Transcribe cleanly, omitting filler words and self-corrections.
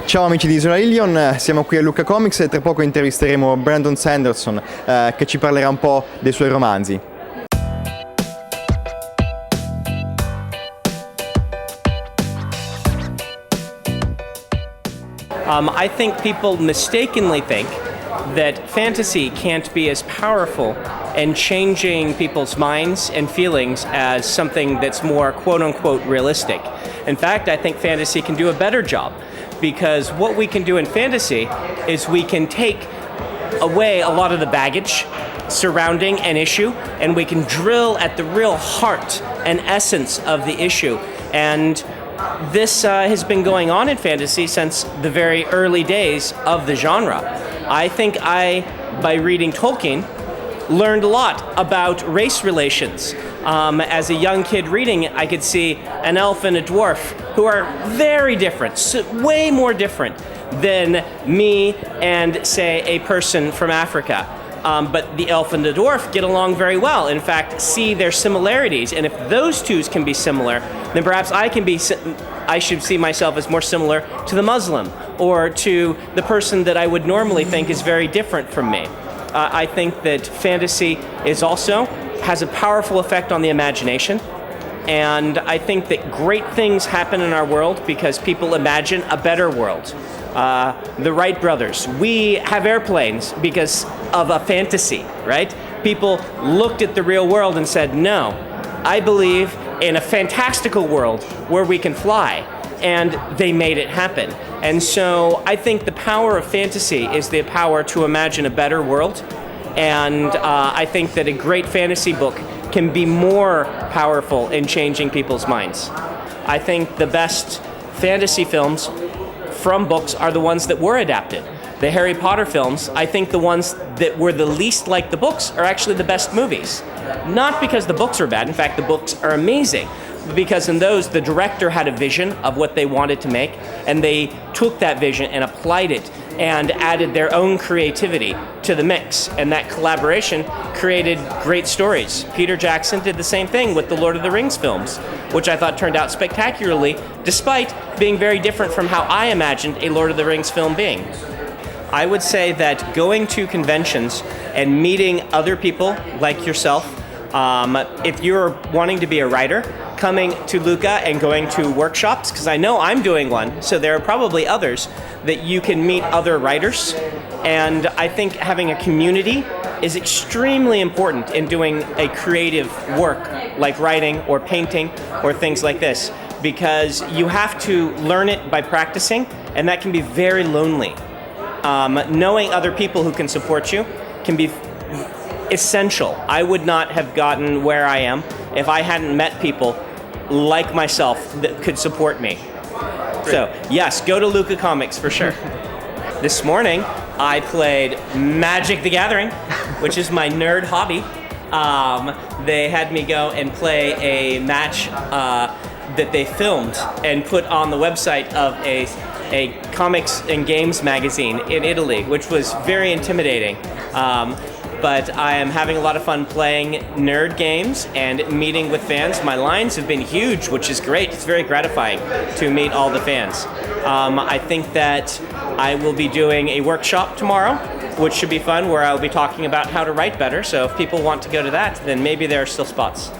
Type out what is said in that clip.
Ciao amici di Isola Illyon, siamo qui a Lucca Comics e tra poco intervisteremo Brandon Sanderson che ci parlerà un po' dei suoi romanzi. I think people mistakenly think that fantasy can't be as powerful in changing people's minds and feelings as something that's more quote-unquote realistic. In fact, I think fantasy can do a better job, because what we can do in fantasy is we can take away a lot of the baggage surrounding an issue, and we can drill at the real heart and essence of the issue. And this has been going on in fantasy since the very early days of the genre. I think by reading Tolkien, learned a lot about race relations. As a young kid reading, I could see an elf and a dwarf who are very different, way more different than me and, say, a person from Africa. But the elf and the dwarf get along very well. In fact, see their similarities. And if those two can be similar, then perhaps I should see myself as more similar to the Muslim or to the person that I would normally think is very different from me. I think that fantasy has a powerful effect on the imagination. And I think that great things happen in our world because people imagine a better world. The Wright brothers, we have airplanes because of a fantasy, right? People looked at the real world and said, no, I believe in a fantastical world where we can fly. And they made it happen. And so I think the power of fantasy is the power to imagine a better world. And I think that a great fantasy book can be more powerful in changing people's minds. I think the best fantasy films from books are the ones that were adapted. The Harry Potter films, I think the ones that were the least like the books are actually the best movies. Not because the books are bad, in fact the books are amazing. Because in those, the director had a vision of what they wanted to make, and they took that vision and applied it and added their own creativity to the mix. And that collaboration created great stories. Peter Jackson did the same thing with the Lord of the Rings films, which I thought turned out spectacularly, despite being very different from how I imagined a Lord of the Rings film being. I would say that going to conventions and meeting other people like yourself, if you're wanting to be a writer, coming to Lucca and going to workshops, because I know I'm doing one, so there are probably others, that you can meet other writers. And I think having a community is extremely important in doing a creative work like writing or painting or things like this, because you have to learn it by practicing, and that can be very lonely. Knowing other people who can support you can be essential. I would not have gotten where I am if I hadn't met people like myself that could support me. So yes, go to Lucca Comics for sure. This morning I played Magic the Gathering, which is my nerd hobby. They had me go and play a match that they filmed and put on the website of a comics and games magazine in Italy, which was very intimidating. But I am having a lot of fun playing nerd games and meeting with fans. My lines have been huge, which is great. It's very gratifying to meet all the fans. I think that I will be doing a workshop tomorrow, which should be fun, where I'll be talking about how to write better. So if people want to go to that, then maybe there are still spots.